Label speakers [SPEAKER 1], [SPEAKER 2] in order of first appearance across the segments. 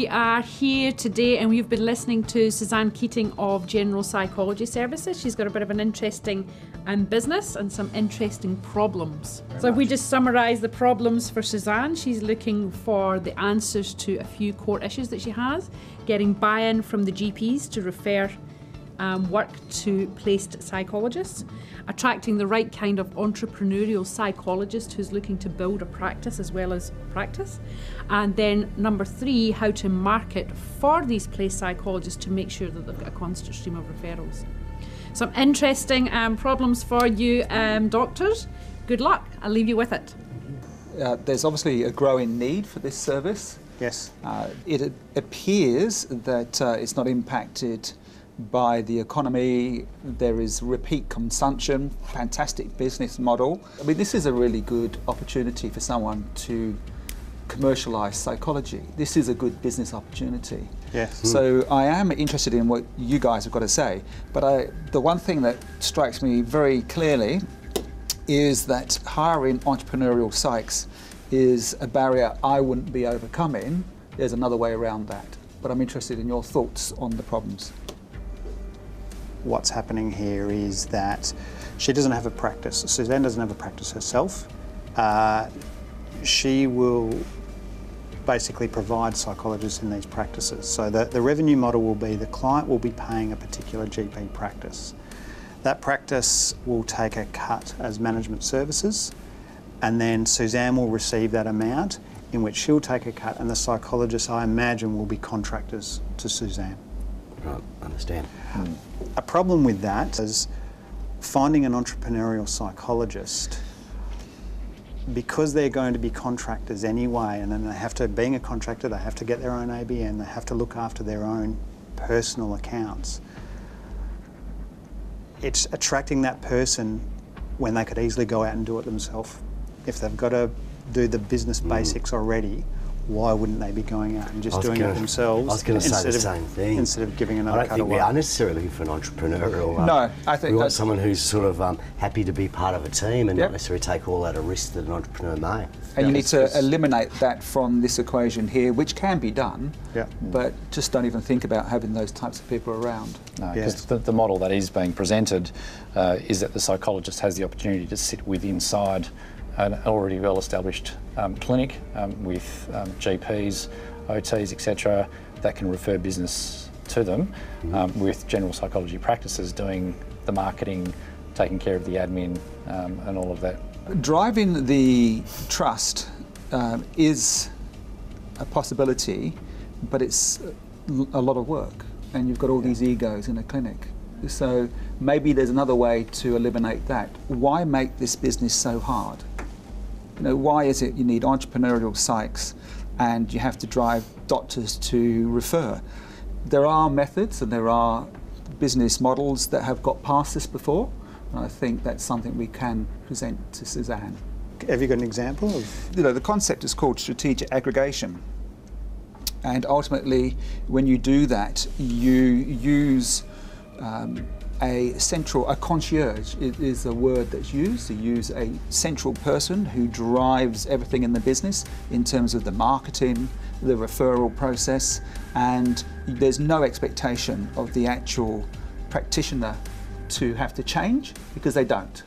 [SPEAKER 1] We are here today and we've been listening to Suzanne Keating of General Psychology Services. She's got a bit of an interesting business and some interesting problems. So if we just summarise the problems for Suzanne, she's looking for the answers to a few core issues that she has, getting buy-in from the GPs to refer work to placed psychologists, attracting the right kind of entrepreneurial psychologist who's looking to build a practice as well as practice, and then number 3, how to market for these placed psychologists to make sure that they've got a constant stream of referrals. Some interesting problems for you doctors. Good luck, I'll leave you with it.
[SPEAKER 2] There's obviously a growing need for this service.
[SPEAKER 3] Yes.
[SPEAKER 2] It appears that it's not impacted by the economy. There is repeat consumption, fantastic business model. I mean, this is a really good opportunity for someone to commercialise psychology. This is a good business opportunity.
[SPEAKER 3] Yes.
[SPEAKER 2] So I am interested in what you guys have got to say, but the one thing that strikes me very clearly is that hiring entrepreneurial psychs is a barrier I wouldn't be overcoming. There's another way around that, but I'm interested in your thoughts on the problems.
[SPEAKER 3] What's happening here is that she doesn't have a practice. Suzanne doesn't have a practice herself. She will basically provide psychologists in these practices. So the revenue model will be the client will be paying a particular GP practice. That practice will take a cut as management services, and then Suzanne will receive that amount in which she'll take a cut, and the psychologists, I imagine, will be contractors to Suzanne.
[SPEAKER 4] Right, understand.
[SPEAKER 3] A problem with that is finding an entrepreneurial psychologist, because they're going to be contractors anyway, and then they have to, being a contractor, they have to get their own ABN, they have to look after their own personal accounts. It's attracting that person when they could easily go out and do it themselves. If they've got to do the business basics already, why wouldn't they be going out and just doing it themselves?
[SPEAKER 4] I was going to say the same thing.
[SPEAKER 3] Instead of giving another cut away.
[SPEAKER 4] I don't think we are necessarily looking for an entrepreneurial.
[SPEAKER 2] No, I think
[SPEAKER 4] we want someone who's sort of happy to be part of a team and
[SPEAKER 2] Yep.
[SPEAKER 4] not necessarily take all that a risk that an entrepreneur may.
[SPEAKER 2] And you need to eliminate that from this equation here, which can be done, but just don't even think about having those types of people around.
[SPEAKER 5] No, because the model that is being presented is that the psychologist has the opportunity to sit inside an already well-established clinic with GPs, OTs, etc., that can refer business to them, with general psychology practices doing the marketing, taking care of the admin and all of that.
[SPEAKER 2] Driving the trust is a possibility, but it's a lot of work, and you've got all these egos in a clinic. So maybe there's another way to eliminate that. Why make this business so hard? You know, why is it you need entrepreneurial psychs and you have to drive doctors to refer? There are methods and there are business models that have got past this before, and I think that's something we can present to Suzanne.
[SPEAKER 3] Have you got an example of?
[SPEAKER 2] You know, the concept is called strategic aggregation, and ultimately when you do that you use a concierge is a word that's used. You use a central person who drives everything in the business in terms of the marketing, the referral process, and there's no expectation of the actual practitioner to have to change, because they don't.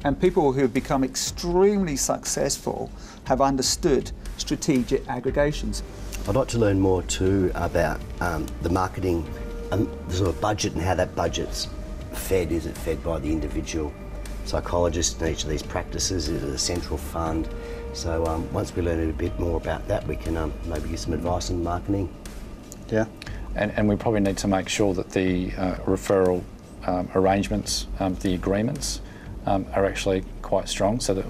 [SPEAKER 2] And people who have become extremely successful have understood strategic aggregations.
[SPEAKER 4] I'd like to learn more too about the marketing and the sort of budget and how that budget's fed. Is it fed by the individual psychologist in each of these practices? Is it a central fund? So once we learn a bit more about that, we can maybe give some advice on marketing.
[SPEAKER 3] Yeah.
[SPEAKER 5] And we probably need to make sure that the referral arrangements, the agreements, are actually quite strong, so that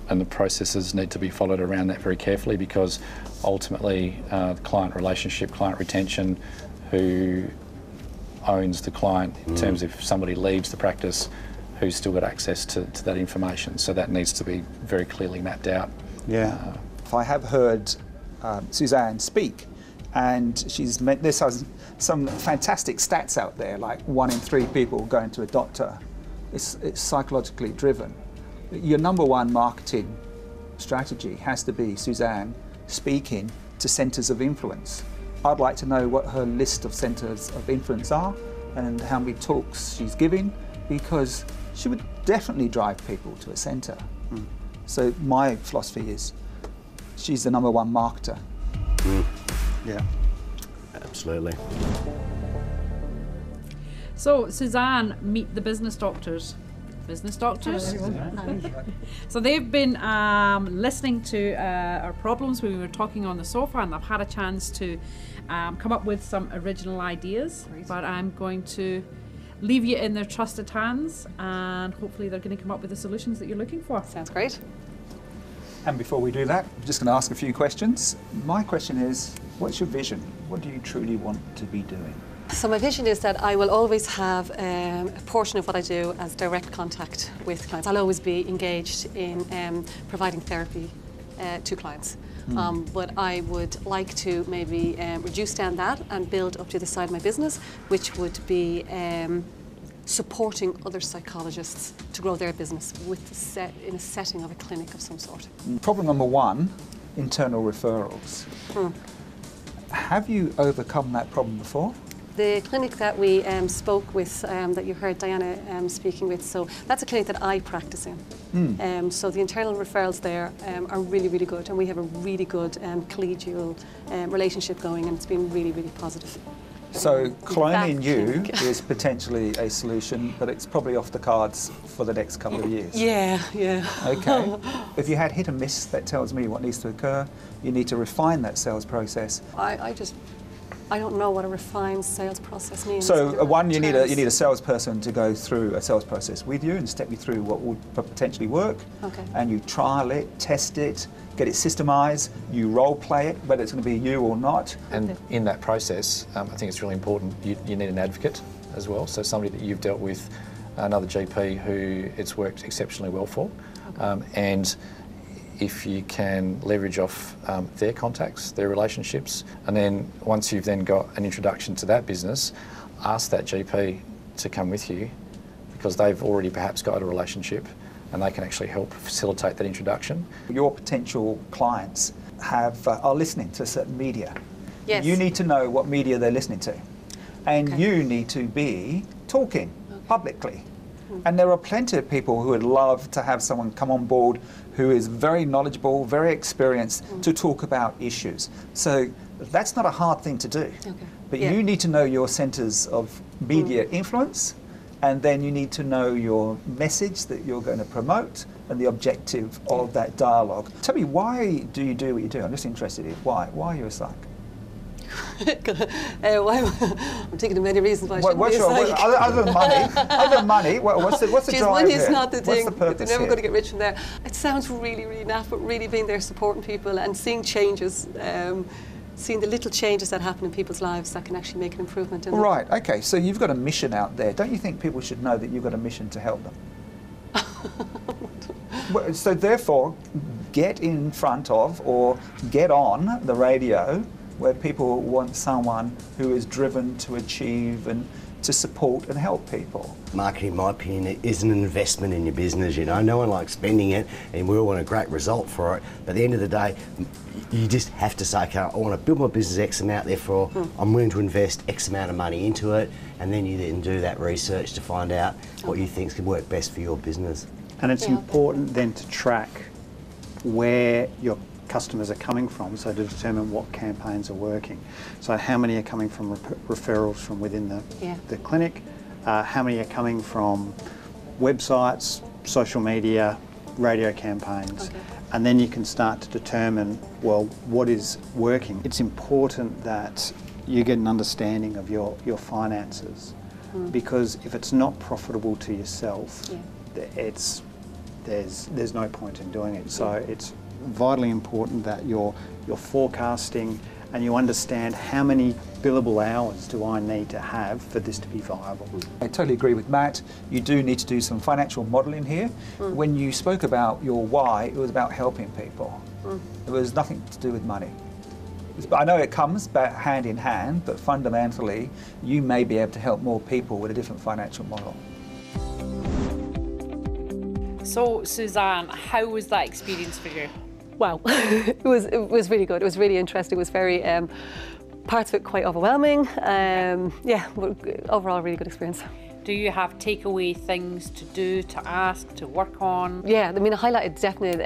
[SPEAKER 5] and the processes need to be followed around that very carefully, because ultimately client relationship, client retention, who owns the client in terms of if somebody leaves the practice, who's still got access to that information. So that needs to be very clearly mapped out.
[SPEAKER 3] Yeah.
[SPEAKER 2] I have heard Suzanne speak, and there's some fantastic stats out there, like 1 in 3 people going to a doctor. It's psychologically driven. Your number one marketing strategy has to be Suzanne speaking to centres of influence. I'd like to know what her list of centres of influence are and how many talks she's giving, because she would definitely drive people to a centre. So my philosophy is she's the #1 marketer.
[SPEAKER 3] Yeah.
[SPEAKER 4] Absolutely.
[SPEAKER 1] So Suzanne, meet the business doctors. Business doctors. So they've been listening to our problems when we were talking on the sofa, and they've had a chance to come up with some original ideas. But I'm going to leave you in their trusted hands, and hopefully they're going to come up with the solutions that you're looking for.
[SPEAKER 6] Sounds great.
[SPEAKER 2] And before we do that, I'm just going to ask a few questions. My question is, what's your vision? What do you truly want to be doing?
[SPEAKER 6] So my vision is that I will always have a portion of what I do as direct contact with clients. I'll always be engaged in providing therapy to clients. But I would like to maybe reduce down that and build up to the side of my business, which would be supporting other psychologists to grow their business in a setting of a clinic of some sort.
[SPEAKER 2] Problem number 1, internal referrals. Have you overcome that problem before?
[SPEAKER 6] The clinic that we spoke with, that you heard Diana speaking with, so that's a clinic that I practice in. So the internal referrals there are really, really good, and we have a really good collegial relationship going, and it's been really, really positive.
[SPEAKER 2] So cloning you is potentially a solution, but it's probably off the cards for the next couple of years.
[SPEAKER 6] Yeah, yeah.
[SPEAKER 2] Okay. If you had hit and miss, that tells me what needs to occur. You need to refine that sales process.
[SPEAKER 6] I don't know what a refined sales process means.
[SPEAKER 2] So one, you need a salesperson to go through a sales process with you and step you through what would potentially work.
[SPEAKER 6] Okay.
[SPEAKER 2] And you trial it, test it, get it systemized, you role play it, whether it's going to be you or not.
[SPEAKER 5] And in that process, I think it's really important, you need an advocate as well. So somebody that you've dealt with, another GP who it's worked exceptionally well for. And if you can leverage off their contacts, their relationships, and then once you've then got an introduction to that business, ask that GP to come with you, because they've already perhaps got a relationship and they can actually help facilitate that introduction.
[SPEAKER 2] Your potential clients are listening to certain media.
[SPEAKER 6] Yes.
[SPEAKER 2] You need to know what media they're listening to, and you need to be talking publicly. And there are plenty of people who would love to have someone come on board who is very knowledgeable, very experienced to talk about issues. So that's not a hard thing to do. But you need to know your centres of media influence, and then you need to know your message that you're going to promote and the objective of that dialogue. Tell me, why do you do what you do? I'm just interested in why. Why are you a psych?
[SPEAKER 6] I'm thinking of many reasons why I shouldn't be a psych.
[SPEAKER 2] Other than money, what's the drive
[SPEAKER 6] money is
[SPEAKER 2] here?
[SPEAKER 6] not the thing.
[SPEAKER 2] What's the purpose
[SPEAKER 6] They're never
[SPEAKER 2] here?
[SPEAKER 6] going to get rich from there. It sounds really, really naff, but really being there supporting people and seeing changes, seeing the little changes that happen in people's lives that can actually make an improvement in them.
[SPEAKER 2] Right, okay, so you've got a mission out there. Don't you think people should know that you've got a mission to help them? So therefore, get in front of or get on the radio where people want someone who is driven to achieve and to support and help people.
[SPEAKER 4] Marketing, in my opinion, is an investment in your business, you know. No one likes spending it, and we all want a great result for it. But at the end of the day, you just have to say, okay, I want to build my business X amount, therefore I'm willing to invest X amount of money into it, and then you then do that research to find out what you think can work best for your business.
[SPEAKER 3] And it's important then to track where your customers are coming from, so to determine what campaigns are working. So how many are coming from referrals from within the clinic, how many are coming from websites, social media, radio campaigns, and then you can start to determine, well, what is working. It's important that you get an understanding of your finances, because if it's not profitable to yourself, there's no point in doing it. So it's vitally important that you're forecasting and you understand how many billable hours do I need to have for this to be viable.
[SPEAKER 2] I totally agree with Matt. You do need to do some financial modelling here. When you spoke about your why, it was about helping people. It was nothing to do with money. I know it comes back hand in hand, but fundamentally you may be able to help more people with a different financial model.
[SPEAKER 1] So Suzanne, how was that experience for you?
[SPEAKER 6] Wow, it was really good. It was really interesting. It was very parts of it quite overwhelming. Yeah, but overall, really good experience.
[SPEAKER 1] Do you have takeaway things to do, to ask, to work on?
[SPEAKER 6] Yeah, I mean, I highlighted definitely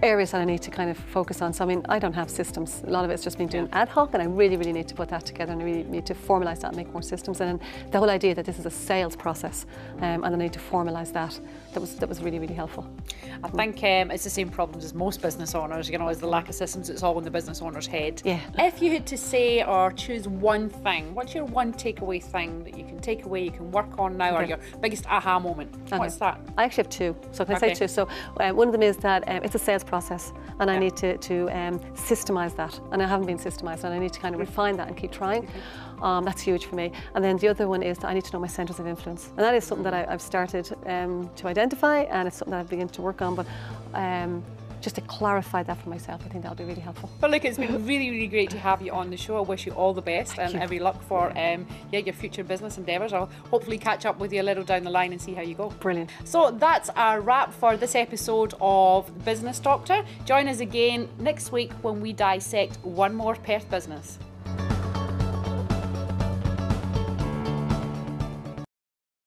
[SPEAKER 6] areas that I need to kind of focus on. So I mean, I don't have systems. A lot of it's just been doing ad hoc, and I really, really need to put that together, and I really need to formalise that and make more systems. And then the whole idea that this is a sales process, and I need to formalise that. That was really, really helpful.
[SPEAKER 1] I think it's the same problems as most business owners. You know, as the lack of systems, it's all in the business owner's head.
[SPEAKER 6] Yeah.
[SPEAKER 1] If you had to say or choose one thing, what's your one takeaway thing that you can take away, you can work on now, or your biggest aha moment? What's that?
[SPEAKER 6] I actually have two. So can I say two? So one of them is that it's a sales process, and I need to systemise that, and I haven't been systemised, and I need to kind of refine that and keep trying. That's huge for me. And then the other one is that I need to know my centres of influence, and that is something that I've started to identify, and it's something that I've begun to work on. But just to clarify that for myself, I think that'll be really helpful.
[SPEAKER 1] But look, it's been really, really great to have you on the show. I wish you all the best and every luck for your future business endeavours. I'll hopefully catch up with you a little down the line and see how you go.
[SPEAKER 6] Brilliant.
[SPEAKER 1] So that's our wrap for this episode of Business Doctor. Join us again next week when we dissect one more Perth business.